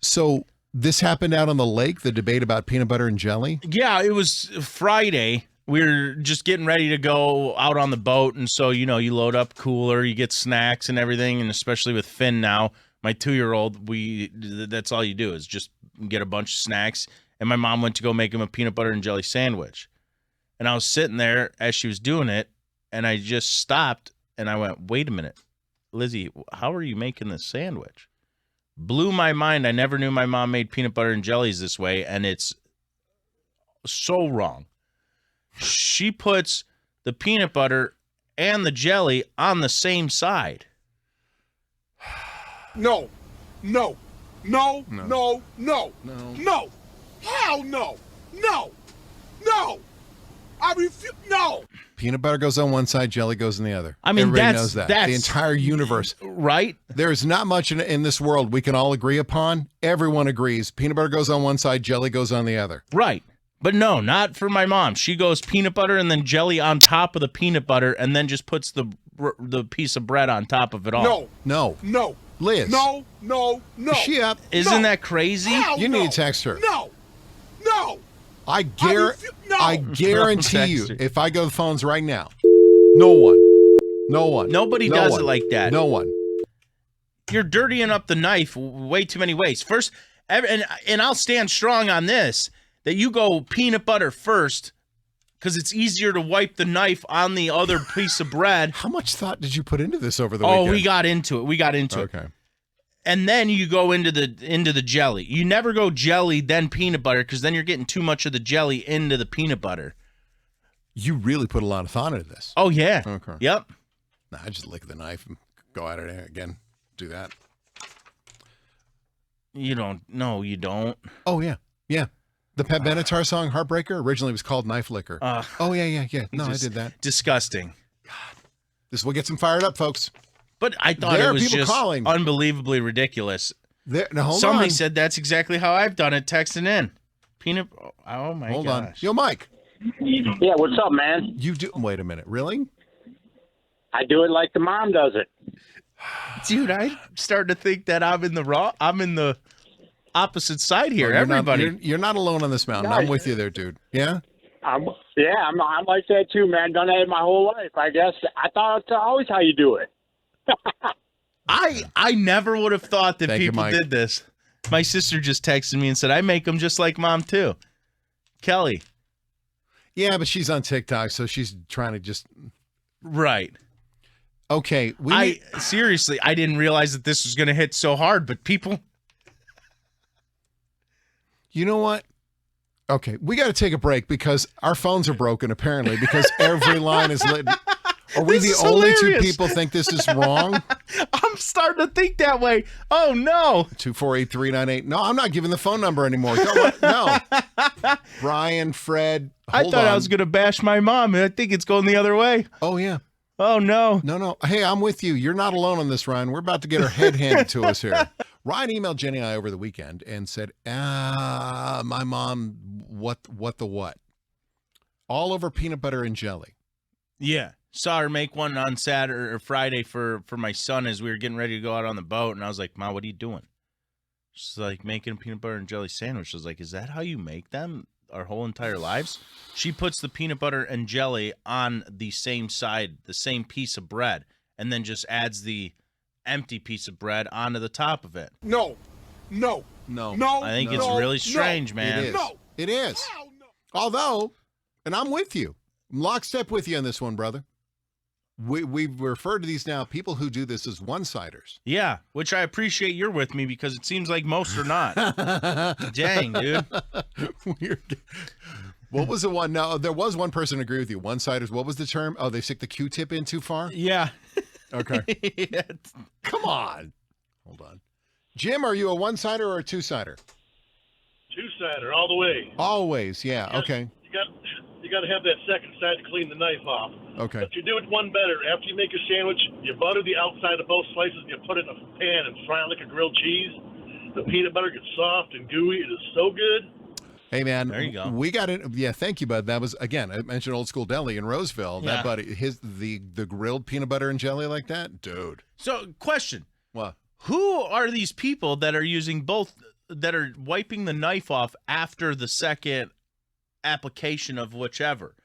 So this happened out on the lake, the debate about peanut butter and jelly? Yeah, it was Friday. We were just getting ready to go out on the boat, and so, you load up cooler, you get snacks and everything, and especially with Finn now, my 2-year-old, that's all you do is just get a bunch of snacks, and my mom went to go make him a peanut butter and jelly sandwich. And I was sitting there as she was doing it, and I just stopped, and I went, wait a minute, Lizzie, how are you making this sandwich? Blew my mind. I never knew my mom made peanut butter and jellies this way, and it's so wrong. She puts the peanut butter and the jelly on the same side. No. Hell no. I refuse. No. Peanut butter goes on one side, jelly goes on the other. I mean, everybody knows that. That's the entire universe. Right? There's not much in this world we can all agree upon. Everyone agrees. Peanut butter goes on one side, jelly goes on the other. Right. But no, not for my mom. She goes peanut butter and then jelly on top of the peanut butter and then just puts the piece of bread on top of it all. No. Liz. No. Is she up? Isn't that crazy? You need to text her. No. I guarantee you, Text her. if I go to the phones right now, no one. Nobody does it like that. No one. You're dirtying up the knife way too many ways. First, and I'll stand strong on this, that you go peanut butter first because it's easier to wipe the knife on the other piece of bread. How much thought did you put into this over the weekend? Oh, we got into it. Okay. And then you go into the jelly. You never go jelly, then peanut butter, because then you're getting too much of the jelly into the peanut butter. You really put a lot of thought into this. Oh, yeah. Okay. Yep. Nah, I just lick the knife and go at it again. Do that. You don't. No, you don't. Oh, yeah. Yeah. The Pat Benatar song, Heartbreaker, originally was called Knife Licker. Oh, yeah. No, I did that. Disgusting. This will get them fired up, folks. But I thought There it are was people just calling. unbelievably ridiculous. Now, hold Somebody on. said that's exactly how I've done it, texting in. Peanut. Oh, my Hold on. gosh. Yo, Mike. Yeah, what's up, man? You do. Wait a minute. Really? I do it like the mom does it. Dude, I'm starting to think that I'm in the opposite side here. Well, Everybody. you're not alone on this mountain. I'm with you there, dude. Yeah? I'm like that too, man. Done that my whole life. I guess I thought it's always how you do it. I never would have thought that Thank you, people Mike. did this. My sister just texted me and said, I make them just like mom, too. Kelly. Yeah, but she's on TikTok, so she's trying to just... Right. Okay. Seriously, I didn't realize that this was going to hit so hard, but people... You know what? Okay, we got to take a break because our phones are broken, apparently, because every line is lit. Are we This the is only hilarious. two people think this is wrong? I'm starting to think that way. Oh, no. 248-398. No, I'm not giving the phone number anymore. No. Brian, Fred, I hold thought I on. was going to bash my mom, and I think it's going the other way. Oh, yeah. Oh, no. No. Hey, I'm with you. You're not alone on this, Ryan. We're about to get our head handed to us here. Ryan emailed Jenny and I over the weekend and said, my mom, what? All over peanut butter and jelly. Yeah. Saw her make one on Saturday or Friday for my son as we were getting ready to go out on the boat. And I was like, Ma, what are you doing? She's like, making a peanut butter and jelly sandwich. I was like, is that how you make them our whole entire lives? She puts the peanut butter and jelly on the same side, the same piece of bread, and then just adds the empty piece of bread onto the top of it. No. I think it's really strange, man. It is. It is. Although, and I'm with you. I'm lockstep with you on this one, brother. We refer to these now, people who do this as one-siders. Yeah, which I appreciate you're with me because it seems like most are not. Dang, dude. Weird. What was the one? No, there was one person who agreed with you. One-siders. What was the term? Oh, they stick the Q-tip in too far? Yeah. Okay. Yeah. Come on. Hold on. Jim, are you a one-sider or a two-sider? Two-sider all the way. Always, yeah. Okay. You got to have that second side to clean the knife off. Okay. But you do it one better. After you make your sandwich, you butter the outside of both slices, and you put it in a pan and fry it like a grilled cheese. The peanut butter gets soft and gooey. It is so good. Hey, man. There you go. We got it. Yeah, thank you, bud. That was, again, I mentioned Old School Deli in Roseville. Yeah. That buddy, the grilled peanut butter and jelly like that? Dude. So, question. What? Who are these people that are using both that are wiping the knife off after the second application of whichever.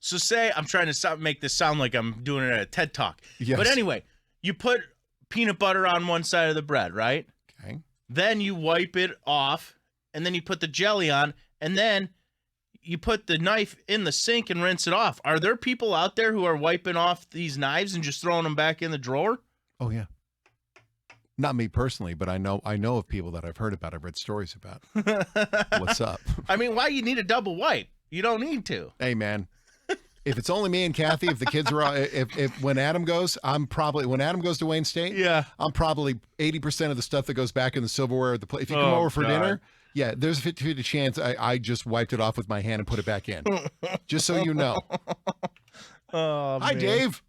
So say I'm trying to make this sound like I'm doing it at a TED Talk. Yes. But anyway, you put peanut butter on one side of the bread, right? Okay. Then you wipe it off, and then you put the jelly on, and then you put the knife in the sink and rinse it off. Are there people out there who are wiping off these knives and just throwing them back in the drawer? Oh yeah. Not me personally, but I know of people that I've heard about. I've read stories about. What's up? I mean, why you need a double wipe? You don't need to. Hey man, if it's only me and Kathy, if the kids are all, if when Adam goes, when Adam goes to Wayne State, Yeah. I'm probably 80% of the stuff that goes back in the silverware at the plate. If you come Oh, over for God. dinner, yeah, there's a 50-50 chance I just wiped it off with my hand and put it back in. Just so you know. Oh, Hi, man. Dave.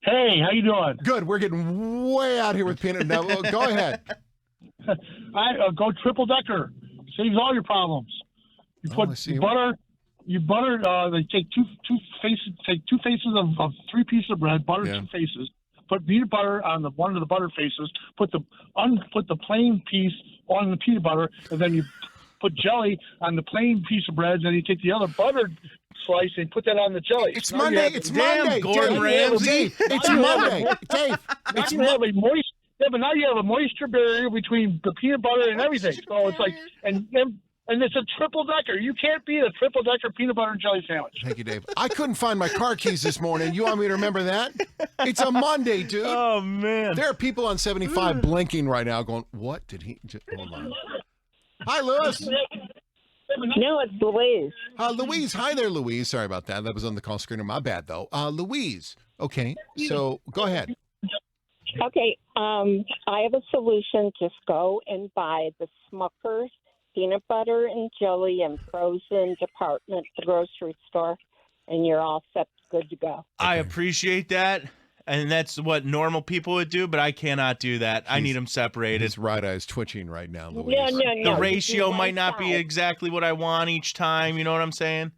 Hey, how you doing? Good. We're getting way out here with peanut. Now, go ahead. Go triple decker. Saves all your problems. You Oh, I put see. butter. You butter. They take two faces. Take two faces of 3 pieces of bread. Butter Yeah. 2 faces. Put peanut butter on one of the butter faces. Put the plain piece on the peanut butter, and then you put jelly on the plain piece of bread. And then you take the other buttered slice and put that on the jelly. It's Now you Monday. have- It's Damn, Monday. Gordon Dave. Ramsay. Dave, it's Monday. Dave, Now it's you have a moist. Yeah, but now you have a moisture barrier between the peanut butter and everything. So it's like, and it's a triple decker. You can't beat a triple decker peanut butter and jelly sandwich. Thank you, Dave. I couldn't find my car keys this morning. You want me to remember that? It's a Monday, dude. Oh, man. There are people on 75 blinking right now going, what did he hold on. Hi, Lewis. No, it's Louise. Louise. Hi there, Louise. Sorry about that. That was on the call screener. My bad, though. Louise. Okay. So go ahead. Okay, I have a solution. Just go and buy the Smucker's peanut butter and jelly and frozen department at the grocery store, and you're all set, good to go. I appreciate that. And that's what normal people would do, but I cannot do that. I need them separated. His right eye is twitching right now, Louise. No, The you do ratio one might not be side. exactly what I want each time. You know what I'm saying?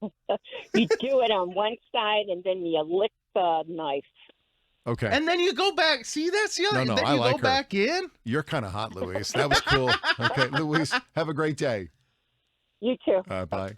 You do it on one side, and then you lick the knife. Okay. And then you go back. See, that's the other. No, then I you like go her. back in. You're kind of hot, Louise. That was cool. Okay, Louise, have a great day. You too. Bye.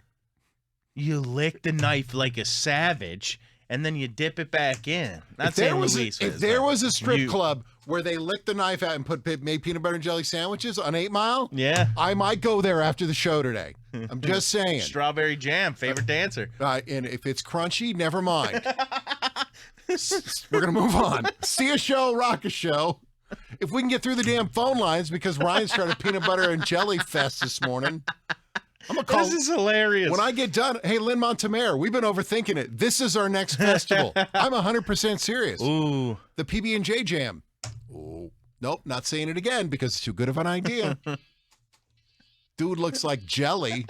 You lick the knife like a savage, and then you dip it back in. Not If there saying was Louise. if is, there though. was a strip You- club where they licked the knife out and made peanut butter and jelly sandwiches on 8 Mile, Yeah. I might go there after the show today. I'm just saying. Strawberry jam, favorite dancer. And if it's crunchy, never mind. We're going to move on. See a show, rock a show. If we can get through the damn phone lines because Ryan started peanut butter and jelly fest this morning. I'm going to call. This is hilarious. When I get done, hey, Lynn Montemare, we've been overthinking it. This is our next festival. I'm 100% serious. Ooh. The PB&J Jam. Oh, nope, not saying it again because it's too good of an idea. Dude looks like jelly.